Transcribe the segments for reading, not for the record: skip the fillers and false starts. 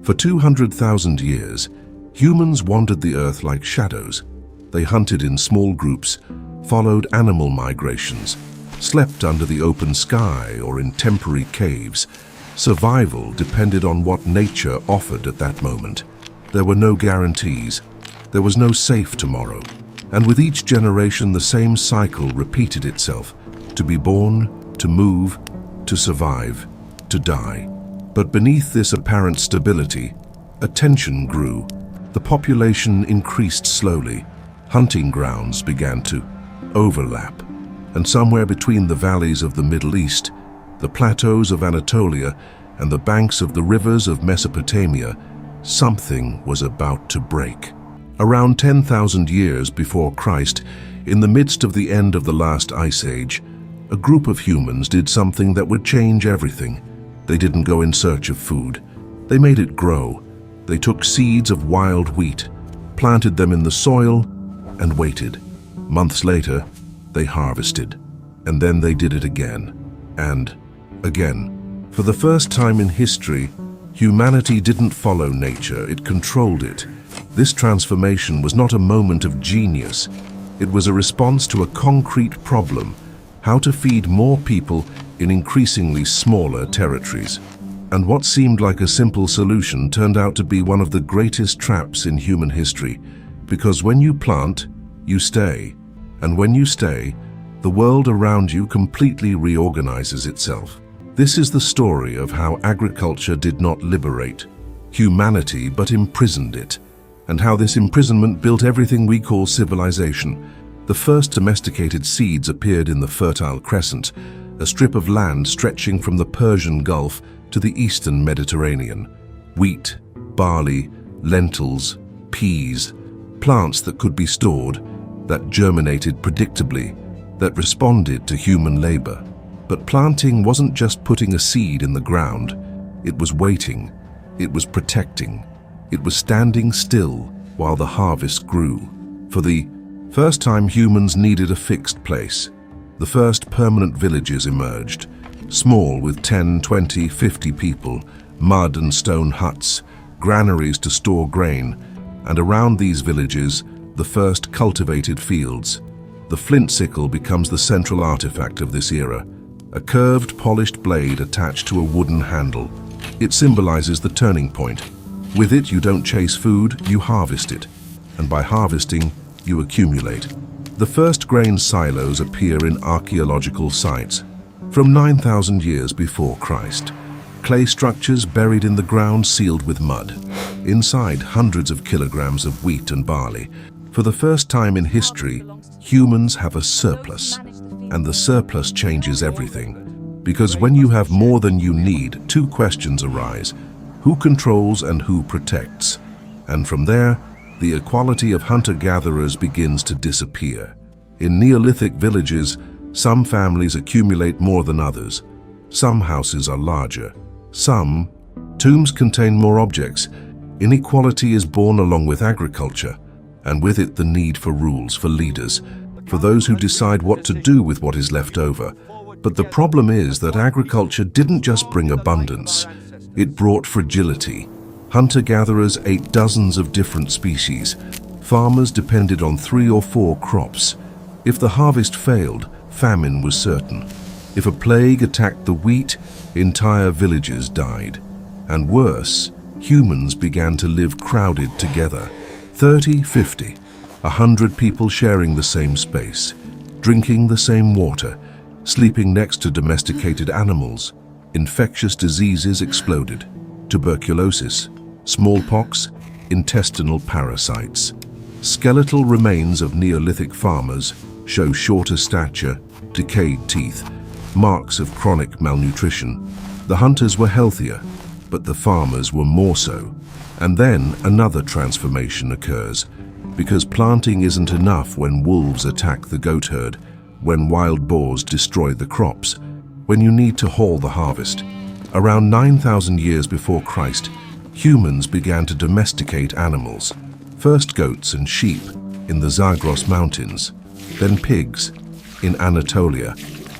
For 200,000 years, humans wandered the earth like shadows. They hunted in small groups, followed animal migrations, slept under the open sky or in temporary caves. Survival depended on what nature offered at that moment. There were no guarantees. There was no safe tomorrow. And with each generation, the same cycle repeated itself: to be born, to move, to survive, to die. But beneath this apparent stability, a tension grew. The population increased slowly. Hunting grounds began to overlap. And somewhere between the valleys of the Middle East, the plateaus of Anatolia, and the banks of the rivers of Mesopotamia, something was about to break. Around 10,000 years before Christ, in the midst of the end of the last ice age, a group of humans did something that would change everything. They didn't go in search of food. They made it grow. They took seeds of wild wheat, planted them in the soil, and waited. Months later, they harvested. And then they did it again, and again. For the first time in history, humanity didn't follow nature, it controlled it. This transformation was not a moment of genius. It was a response to a concrete problem: how to feed more people in increasingly smaller territories. And what seemed like a simple solution turned out to be one of the greatest traps in human history. Because when you plant, you stay. And when you stay, the world around you completely reorganizes itself. This is the story of how agriculture did not liberate humanity but imprisoned it, and how this imprisonment built everything we call civilization. The first domesticated seeds appeared in the Fertile Crescent, a strip of land stretching from the Persian Gulf to the eastern Mediterranean. Wheat, barley, lentils, peas, plants that could be stored, that germinated predictably, that responded to human labor. But planting wasn't just putting a seed in the ground. It was waiting. It was protecting. It was standing still while the harvest grew. For the first time, humans needed a fixed place. The first permanent villages emerged, small with 10, 20, 50 people, mud and stone huts, granaries to store grain, and around these villages, the first cultivated fields. The flint sickle becomes the central artifact of this era, a curved, polished blade attached to a wooden handle. It symbolizes the turning point. With it, you don't chase food, you harvest it. And by harvesting, you accumulate. The first grain silos appear in archaeological sites from 9,000 years before Christ. Clay structures buried in the ground sealed with mud. Inside, hundreds of kilograms of wheat and barley. For the first time in history, humans have a surplus. And the surplus changes everything. Because when you have more than you need, two questions arise: who controls and who protects? And from there, the equality of hunter-gatherers begins to disappear. In Neolithic villages, some families accumulate more than others. Some houses are larger. Some tombs contain more objects. Inequality is born along with agriculture, and with it the need for rules, for leaders, for those who decide what to do with what is left over. But the problem is that agriculture didn't just bring abundance, it brought fragility. Hunter-gatherers ate dozens of different species. Farmers depended on 3 or 4 crops. If the harvest failed, famine was certain. If a plague attacked the wheat, entire villages died. And worse, humans began to live crowded together. 30, 50, 100 people sharing the same space, drinking the same water, sleeping next to domesticated animals. Infectious diseases exploded. Tuberculosis, smallpox, intestinal parasites. Skeletal remains of Neolithic farmers show shorter stature, decayed teeth, marks of chronic malnutrition. The hunters were healthier, but the farmers were more so. And then another transformation occurs, because planting isn't enough when wolves attack the goat herd, when wild boars destroy the crops, when you need to haul the harvest. Around 9,000 years before Christ, humans began to domesticate animals. First goats and sheep in the Zagros Mountains, then pigs in Anatolia,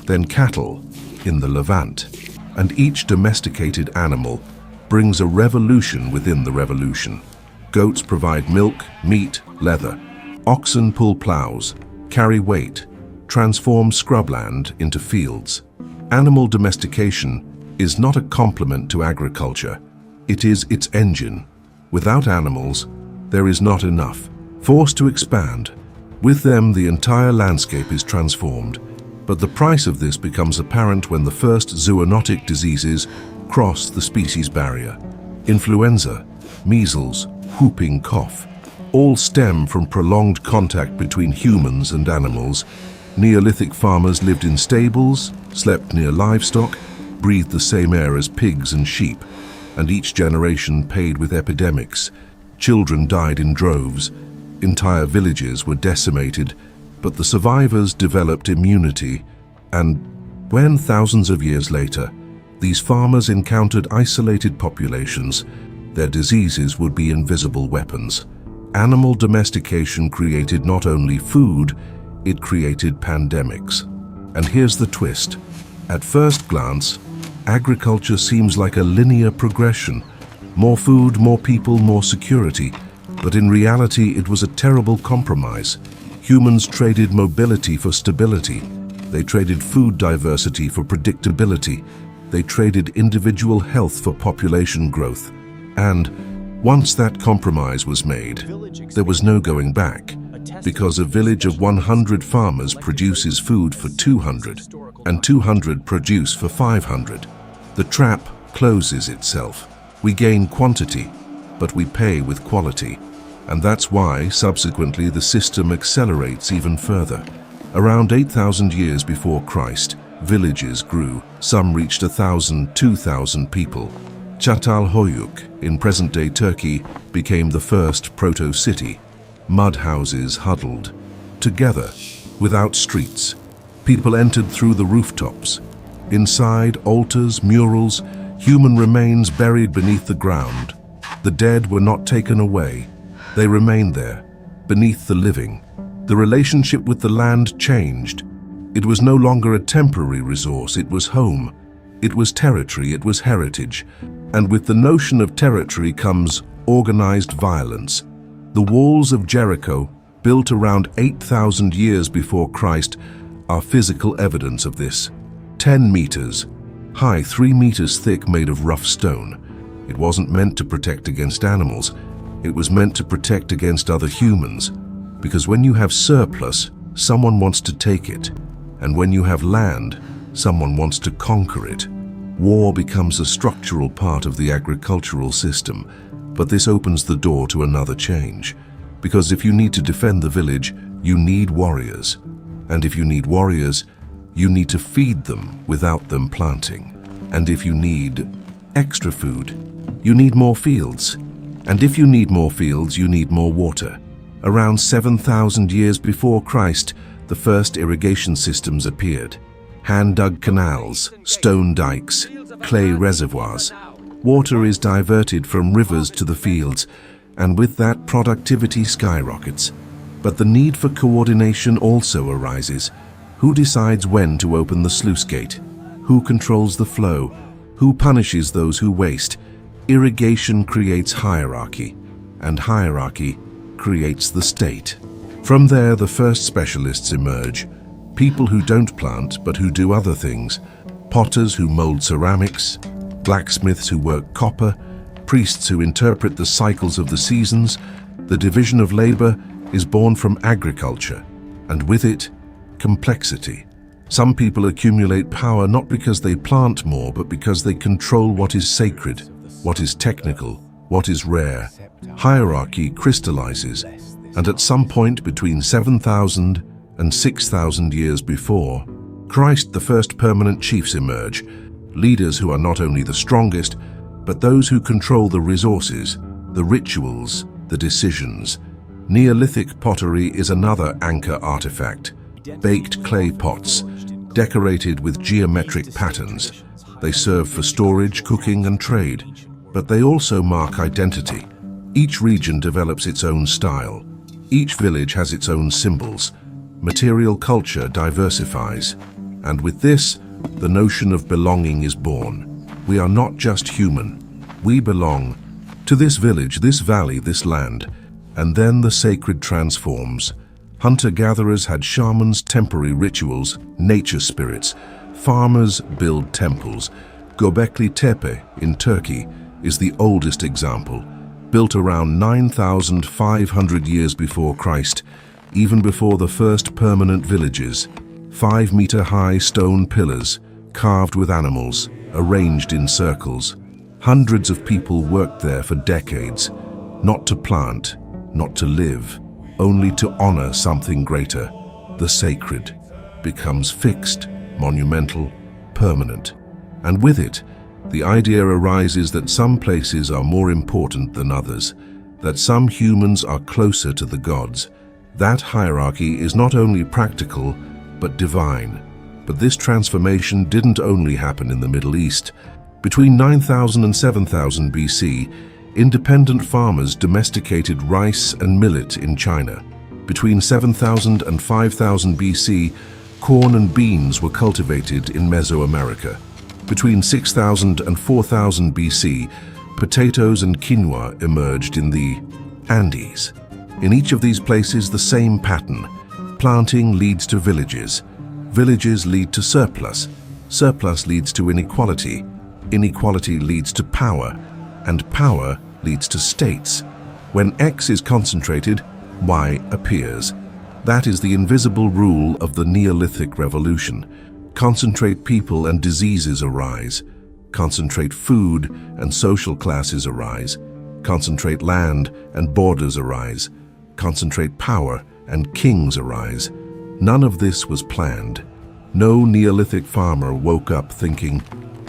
then cattle in the Levant. And each domesticated animal brings a revolution within the revolution. Goats provide milk, meat, leather. Oxen pull plows, carry weight, transform scrubland into fields. Animal domestication is not a complement to agriculture. It is its engine. Without animals, there is not enough. Forced to expand, with them the entire landscape is transformed. But the price of this becomes apparent when the first zoonotic diseases cross the species barrier. Influenza, measles, whooping cough, all stem from prolonged contact between humans and animals. Neolithic farmers lived in stables, slept near livestock, breathed the same air as pigs and sheep, and each generation paid with epidemics. Children died in droves, entire villages were decimated, but the survivors developed immunity, and when thousands of years later, these farmers encountered isolated populations, their diseases would be invisible weapons. Animal domestication created not only food, it created pandemics. And here's the twist. At first glance, agriculture seems like a linear progression. More food, more people, more security. But in reality, it was a terrible compromise. Humans traded mobility for stability. They traded food diversity for predictability. They traded individual health for population growth. And once that compromise was made, there was no going back, because a village of 100 farmers produces food for 200, and 200 produce for 500. The trap closes itself. We gain quantity, but we pay with quality. And that's why, subsequently, the system accelerates even further. Around 8,000 years before Christ, villages grew. Some reached 1,000, 2,000 people. Çatalhöyük, in present-day Turkey, became the first proto-city. Mud houses huddled together, without streets. People entered through the rooftops. Inside, altars, murals, human remains buried beneath the ground. The dead were not taken away. They remained there, beneath the living. The relationship with the land changed. It was no longer a temporary resource, it was home. It was territory, it was heritage. And with the notion of territory comes organized violence. The walls of Jericho, built around 8,000 years before Christ, are physical evidence of this. 10 meters high, 3 meters thick, made of rough stone. It wasn't meant to protect against animals. It was meant to protect against other humans. Because when you have surplus, someone wants to take it. And when you have land, someone wants to conquer it. War becomes a structural part of the agricultural system. But this opens the door to another change. Because if you need to defend the village, you need warriors. And if you need warriors, you need to feed them without them planting. And if you need extra food, you need more fields. And if you need more fields, you need more water. Around 7,000 years before Christ, the first irrigation systems appeared. Hand-dug canals, stone dikes, clay reservoirs. Water is diverted from rivers to the fields, and with that productivity skyrockets. But the need for coordination also arises. Who decides when to open the sluice gate? Who controls the flow? Who punishes those who waste? Irrigation creates hierarchy, and hierarchy creates the state. From there, the first specialists emerge. People who don't plant, but who do other things. Potters who mold ceramics, blacksmiths who work copper, priests who interpret the cycles of the seasons. The division of labor is born from agriculture, and with it, complexity. Some people accumulate power not because they plant more, but because they control what is sacred, what is technical, what is rare. Hierarchy crystallizes, and at some point between 7,000 and 6,000 years before Christ, the first permanent chiefs emerge, leaders who are not only the strongest, but those who control the resources, the rituals, the decisions. Neolithic pottery is another anchor artifact. Baked clay pots, decorated with geometric patterns. They serve for storage, cooking, and trade, but they also mark identity. Each region develops its own style. Each village has its own symbols. Material culture diversifies. And with this, the notion of belonging is born. We are not just human. We belong to this village, this valley, this land. And then the sacred transforms. Hunter-gatherers had shamans, temporary rituals, nature spirits. Farmers build temples. Göbekli Tepe in Turkey is the oldest example, built around 9,500 years before Christ, even before the first permanent villages. 5-meter-high stone pillars, carved with animals, arranged in circles. Hundreds of people worked there for decades, not to plant, not to live, only to honor something greater. The sacred becomes fixed, monumental, permanent. And with it, the idea arises that some places are more important than others, that some humans are closer to the gods. That hierarchy is not only practical, but divine. But this transformation didn't only happen in the Middle East. Between 9000 and 7000 BC, independent farmers domesticated rice and millet in China. Between 7000 and 5000 BC, corn and beans were cultivated in Mesoamerica. Between 6000 and 4000 BC, potatoes and quinoa emerged in the Andes. In each of these places, the same pattern. Planting leads to villages. Villages lead to surplus. Surplus leads to inequality. Inequality leads to power. And power leads to states. When X is concentrated, Y appears. That is the invisible rule of the Neolithic Revolution. Concentrate people and diseases arise. Concentrate food and social classes arise. Concentrate land and borders arise. Concentrate power and kings arise. None of this was planned. No Neolithic farmer woke up thinking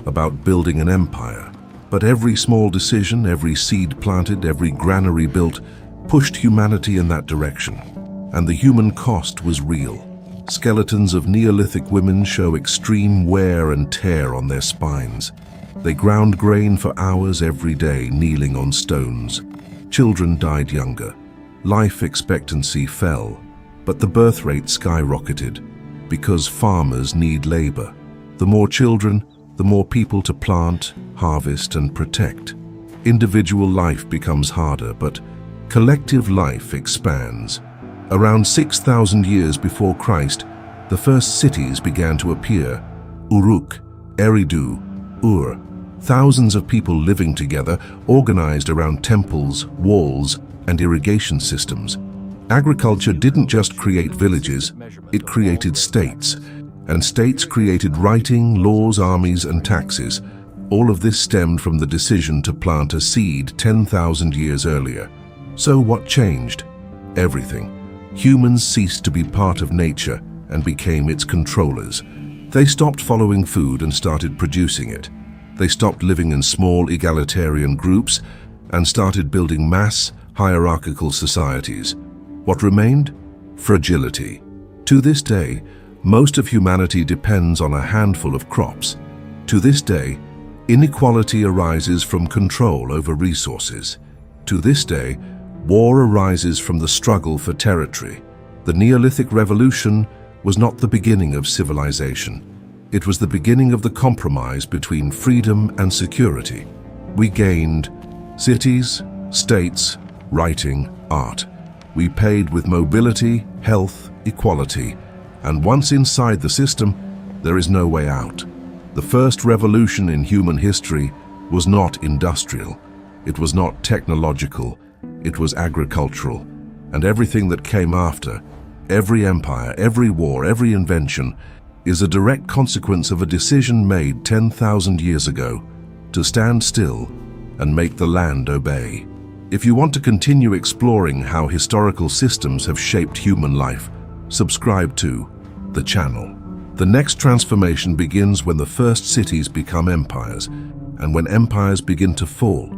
about building an empire. But every small decision, every seed planted, every granary built, pushed humanity in that direction. And the human cost was real. Skeletons of Neolithic women show extreme wear and tear on their spines. They ground grain for hours every day, kneeling on stones. Children died younger. Life expectancy fell, but the birth rate skyrocketed because farmers need labor. The more children, the more people to plant, harvest, and protect. Individual life becomes harder, but collective life expands. Around 6,000 years before Christ, the first cities began to appear. Uruk, Eridu, Ur. Thousands of people living together, organized around temples, walls, and irrigation systems. Agriculture didn't just create villages, it created states. And states created writing, laws, armies, and taxes. All of this stemmed from the decision to plant a seed 10,000 years earlier. So what changed? Everything. Humans ceased to be part of nature and became its controllers. They stopped following food and started producing it. They stopped living in small egalitarian groups and started building mass, hierarchical societies. What remained? Fragility. To this day, most of humanity depends on a handful of crops. To this day, inequality arises from control over resources. To this day, war arises from the struggle for territory. The Neolithic Revolution was not the beginning of civilization. It was the beginning of the compromise between freedom and security. We gained cities, states, writing, art. We paid with mobility, health, equality. And once inside the system, there is no way out. The first revolution in human history was not industrial. It was not technological. It was agricultural. And everything that came after, every empire, every war, every invention, is a direct consequence of a decision made 10,000 years ago to stand still and make the land obey. If you want to continue exploring how historical systems have shaped human life, subscribe to the channel. The next transformation begins when the first cities become empires, and when empires begin to fall,